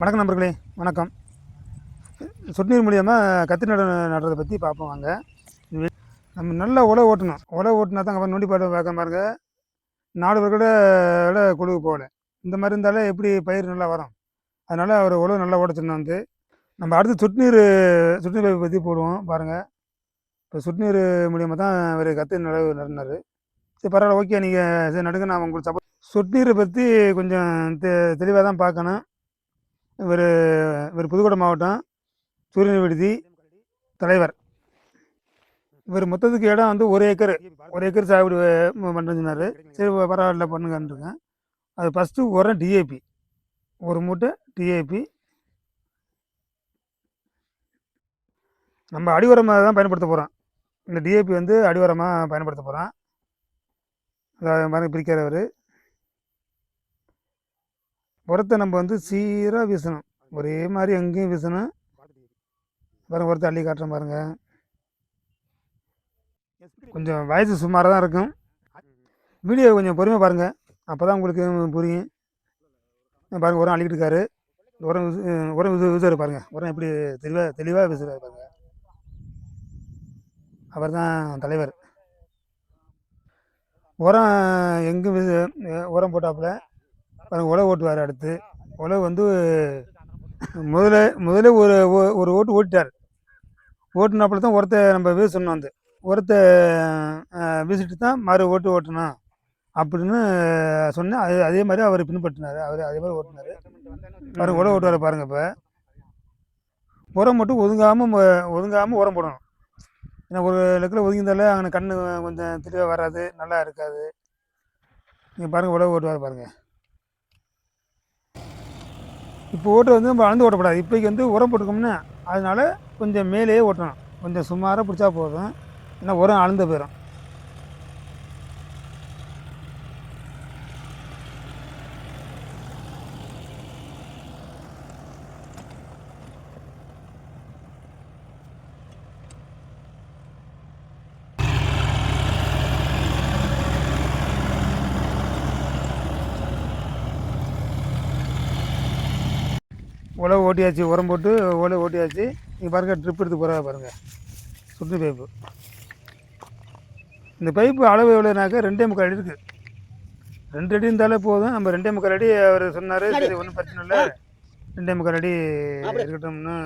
வணக்கம் நண்பர்களே. வணக்கம். சொட்டு நீர் மூலியமாக கத்திரி நடுறதை பற்றி பார்ப்போம் வாங்க. நம்ம நல்லா உழவு ஓட்டணும். உழவு ஓட்டினா தான் அப்புறம் நொண்டி பாட்டு பார்க்க பாருங்க. 4 வருட கொழுவு போகல. இந்த மாதிரி இருந்தாலே எப்படி பயிர் நல்லா வரும். அதனால் அவர் உழவு நல்லா ஓட்டச்சுன்னா நம்ம அடுத்து சொட்டு நீர் பைப்பை பற்றி போடுவோம் பாருங்கள். இப்போ சொட்டு நீர் மூலியமாக தான் அவர் கத்திரி நடுனார். சரி பரவாயில்ல, ஓகே, நீங்கள் சரி நடுங்க, நான் உங்களுக்கு சப்போர்ட். சொட்டு நீரை பற்றி கொஞ்சம் தெளிவாக தான் பார்க்கணும். இவர் புதுக்கோட்டை மாவட்டம் சூரியன் விடுதி தலைவர். இவர் மொத்தத்துக்கு இடம் வந்து 1 ஏக்கர் சாகுபடி பண்ணுறாரு. சரி பரவாயில்ல பண்ணுங்கன்றிருக்கேன். அது ஃபஸ்ட்டு உரம் டிஏபி, ஒரு மூட்டை டிஏபி. நம்ம அடி உரமாக தான் பயன்படுத்த போகிறோம். இந்த டிஏபி வந்து அடி உரமாக பயன்படுத்த போகிறோம். அதாவது மரம் பிரிக்கிறவர் உரத்தை நம்ம வந்து சீராக வீசணும். ஒரே மாதிரி எங்கேயும் வீசணும். பாருங்கள், ஒருத்தர் அள்ளி காட்டுறேன் பாருங்கள். கொஞ்சம் வயசு சுமாராக தான் இருக்கும். வீடியோ கொஞ்சம் பொறுமையாக பாருங்கள், அப்போ தான் உங்களுக்கு புரியும். பாருங்கள், உரம் அள்ளிக்கிட்டு இருக்காரு. உரம் விசுவார் பாருங்கள். உரம் எப்படி தெளிவாக விசுவார் பாருங்கள். அவர் தான் தலைவர். உரம் எங்கே உரம் போட்டாப்புல பாருங்கள். உழவு ஓட்டுவார். அடுத்து உழவு வந்து முதல்ல ஒரு ஓட்டு ஓட்டிட்டார். ஓட்டுனாப்புல தான் உரத்தை நம்ம வீசணும். வந்து உரத்தை வீசிட்டு தான் ஓட்டு ஓட்டணும் அப்படின்னு சொன்னேன். அதே மாதிரி அவர் பின்பற்றினார். அவர் அதே மாதிரி ஓட்டினார். பாருங்கள், உழவு ஓட்டுவார் பாருங்கள். இப்போ உரம் மட்டும் ஒதுங்காமல் உரம் போடணும். ஏன்னா ஒரு லெக்கில் ஒதுங்கியிருந்தாலே அங்கே கண் கொஞ்சம் தெளிவாக வராது, நல்லா இருக்காது. நீங்கள் பாருங்கள், உழவு ஓட்டுவார் பாருங்கள். இப்போ ஓட்டு வந்து நம்ம அளந்து ஓட்டக்கூடாது. இப்போக்கு வந்து உரம் போட்டுக்கோம்னா அதனால் கொஞ்சம் மேலேயே ஓட்டணும். கொஞ்சம் சுமாராக பிடிச்சா போதும், ஏன்னா உரம் அளந்து போயிடும். உழவு ஓட்டியாச்சு, உரம் போட்டு உழவு ஓட்டியாச்சு. நீங்கள் பாருங்கள், ட்ரிப் எடுத்து போகிறா பாருங்கள். சொட்டு பைப்பு. இந்த பைப்பு அளவு எவ்வளோனாக்கா 2.25 அடி இருக்குது. 2 அடி இருந்தாலே போதும். நம்ம 2.25 அடி அவர் சொன்னார். சரி, ஒன்றும் பிரச்சனை இல்லை, 2.25 அடி இருக்கட்டும்னு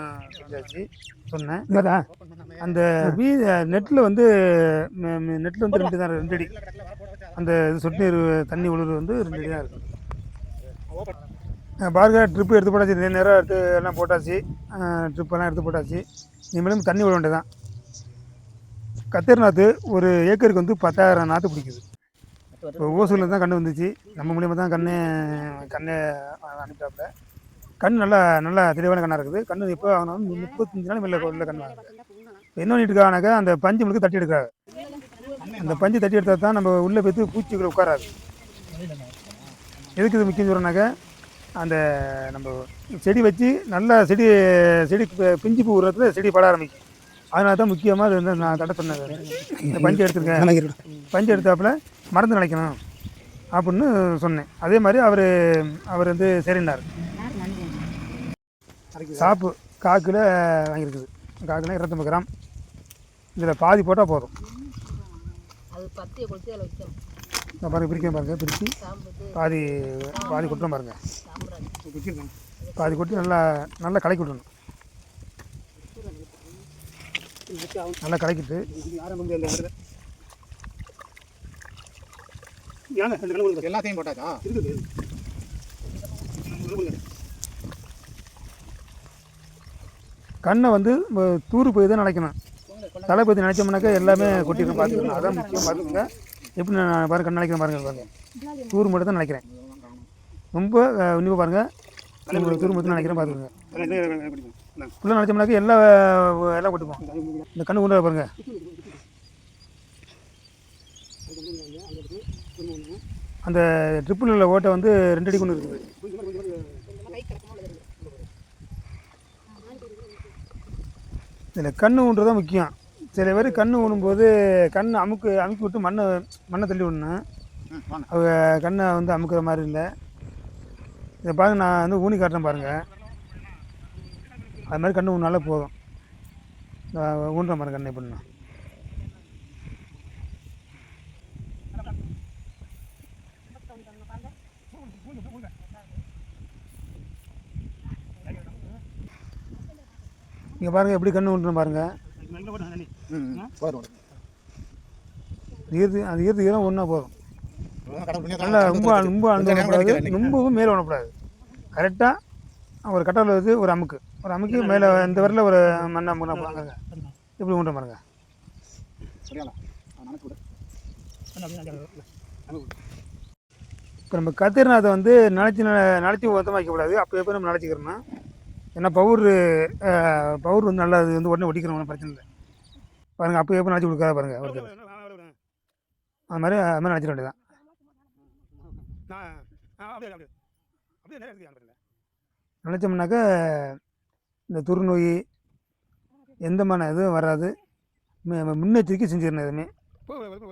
சொன்னேன். அந்த நெட்டில் வந்து 2 தான், 2 அடி. அந்த சொட்டு நீர் தண்ணி உழுது வந்து 2 அடி தான் இருக்குது. பாருங்க, ட்ரிப்பு எடுத்து போட்டாச்சு. நேராக எடுத்து எல்லாம் போட்டாச்சு. ட்ரிப்பெல்லாம் எடுத்து போட்டாச்சு. இனிமேலும் தண்ணி விட வேண்டியதான். கத்திரி நாற்று ஒரு ஏக்கருக்கு வந்து 10,000 நாற்று பிடிக்குது. இப்போ ஓசூரில் தான் கன்று வந்துச்சு. நம்ம மூலியமாக தான் கண்ணை அனுப்பிட்டாப்புல. கண் நல்லா தெளிவான கண்ணாக இருக்குது. கண்ணு எப்போ வாங்கினாலும் 35 நாள் மேலே கண் வாங்குது. என்ன பண்ணிட்டு இருக்காங்கனாக்கா, அந்த பஞ்சு முழுக்க தட்டி எடுக்காது. அந்த பஞ்சு தட்டி எடுத்தால் தான் நம்ம உள்ளே போய்த்து பூச்சிகளை உட்காராது. எதுக்கு இது முக்கியம் சொல்கிறேன்னாக்கா, அந்த நம்ம செடி வச்சு நல்லா செடி பிஞ்சு பூ உரத்தில் செடி பட ஆரம்பிக்கும். அதனால தான் முக்கியமாக அது வந்து நான் தடை சொன்னேன். இந்த பஞ்சு எடுத்துருக்கேன், பஞ்சு எடுத்தாப்புல மருந்து நினைக்கணும் அப்படின்னு சொன்னேன். அதே மாதிரி அவர் வந்து சரின்னார். சாப்பு 1/4 கிலோ வாங்கியிருக்குது. 1/4 kilo 250 gram. இதில் பாதி போட்டால் போதும். பாருங்கள், பிரிக்க பாருங்கள். பிரித்து பாதி கொட்டணும் பாருங்கள். பாதி கொட்டி நல்லா கலக்கி விடணும். நல்லா கலக்கிட்டு எல்லாத்தையும் போட்டாச்சா? கண்ணை வந்து தூறு போய் தான் நினைக்கணும். தலை பற்றி நினைச்சோம்னாக்கா எல்லாமே கொட்டிக்கணும். பார்த்துக்கணும், அதான் முக்கியம். பார்த்துக்கோங்க. எப்படி நான் பாருங்கள், கண் நினைக்கிறேன் பாருங்கள். தூர் மட்டும் தான் நினைக்கிறேன். ரொம்ப உன்னிப்பாக பாருங்கள். தூர் மட்டும் நினைக்கிறேன், பார்த்துக்கோங்க. ஃபுல்லாக நினச்சோம்னாக்கா எல்லாம் கொட்டுப்போம். இந்த கண்ணு கொண்டு பாருங்கள். அந்த ட்ரிப்பில் உள்ள ஓட்டை வந்து 2 அடி கொண்டு இருக்குது. இதில் கண்ணு ஊன்றது தான் முக்கியம். சில பேர் கண்ணு ஊனும்போது அமுக்கி விட்டு மண்ணை தள்ளி விடணும். அவங்க கண்ணை வந்து அமுக்கிற மாதிரி இல்லை. இதை பாருங்கள், நான் வந்து ஊனி காட்டுறேன் பாருங்கள். அது மாதிரி கன்று ஊனாலே போதும். ஊன்ற மாதிரி கன்று எப்படின்னா நீங்கள் பாருங்கள் எப்படி கன்று ஊன்றணும் பாருங்கள். அது ஈரத்துக்கு ஒன்றா போதும். நல்லா ரொம்ப அனுப்பக்கூடாது, ரொம்பவும் மேலே பண்ணக்கூடாது. கரெக்டாக ஒரு கட்டாவில் வச்சு ஒரு அமுக்கு மேலே இந்த வரல ஒரு மண்ணை அமுக்குனா போகிறாங்க. எப்படி ஊன்ற பாருங்க. இப்போ நம்ம கத்திரினா அதை வந்து நனைச்சி மொத்தமாக வைக்கக்கூடாது. அப்போ எப்போ நம்ம நனைச்சிக்கிறோம்னா, ஏன்னா பவுர் வந்து நல்லா அது வந்து உடனே ஒட்டிக்கிறோம், ஒன்றும் பிரச்சனை இல்லை. பாருங்கள், அப்போ எப்போ நனைச்சி கொடுக்காத பாருங்கள். அது மாதிரி நனைச்சிட வேண்டியதான். நினச்சோம்னாக்கா இந்த துருநோய் எந்தமான இதுவும் வராது. முன்னெச்சரிக்கை செஞ்சிடணும் எதுவுமே.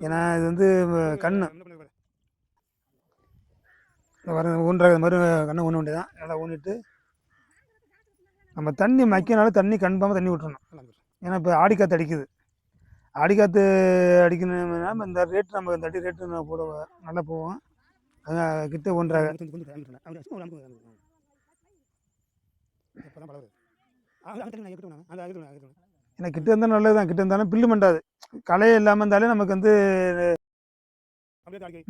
ஏன்னா இது வந்து கண்ணு வர ஊன்ற மாதிரி கண்ணை ஊன வேண்டியதான். நல்லா ஊனிட்டு நம்ம தண்ணி மக்கினாலும் தண்ணி கன்பாமல் தண்ணி விட்டுறணும். ஏன்னா இப்போ ஆடிக்காற்று அடிக்குது. ஆடிக்காற்று அடிக்கணும்னா இந்த ரேட்டு நம்ம இந்த அடி ரேட்டு நான் போட நல்லா போவோம். கிட்ட ஒன்றரை ஏன்னா கிட்ட இருந்தால் நல்லது தான். கிட்ட இருந்தாலும் பில்லு மண்டாது. களையே இல்லாமல் இருந்தாலே நமக்கு வந்து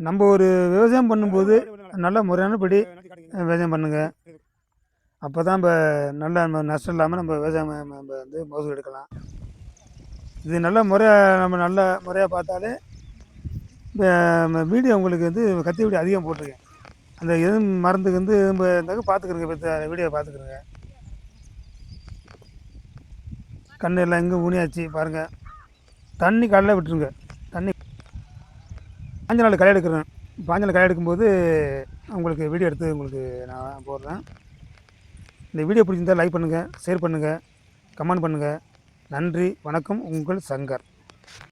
நம்ம ஒரு விவசாயம் பண்ணும்போது நல்ல முறையானபடி விவசாயம் பண்ணுங்க. அப்போ தான் இப்போ நல்ல நஷ்டம் இல்லாமல் நம்ம விவசாயம் நம்ம வந்து மகசூல் எடுக்கலாம். இது நல்ல முறையாக பார்த்தாலே இப்போ வீடியோ உங்களுக்கு வந்து கத்தி வீடியோ அதிகம் போட்டிருக்கேன். அந்த எதுவும் மருந்துக்கு வந்து இருந்தாக்க பார்த்துக்குறங்க. இப்போ வீடியோ பார்த்துக்குறங்க. கண்ணு எல்லாம் எங்கே ஊனியாச்சு பாருங்கள். தண்ணி காலையில் விட்டுருங்க. தண்ணி பாஞ்ச நாள் களை எடுக்கிறேன். பாஞ்ச நாள் களை எடுக்கும்போது உங்களுக்கு வீடியோ எடுத்து உங்களுக்கு நான் போடுறேன். இந்த வீடியோ பிடிச்சிருந்தால் லைக் பண்ணுங்கள், ஷேர் பண்ணுங்கள், கமெண்ட் பண்ணுங்கள். நன்றி, வணக்கம். உங்கள் சங்கர்.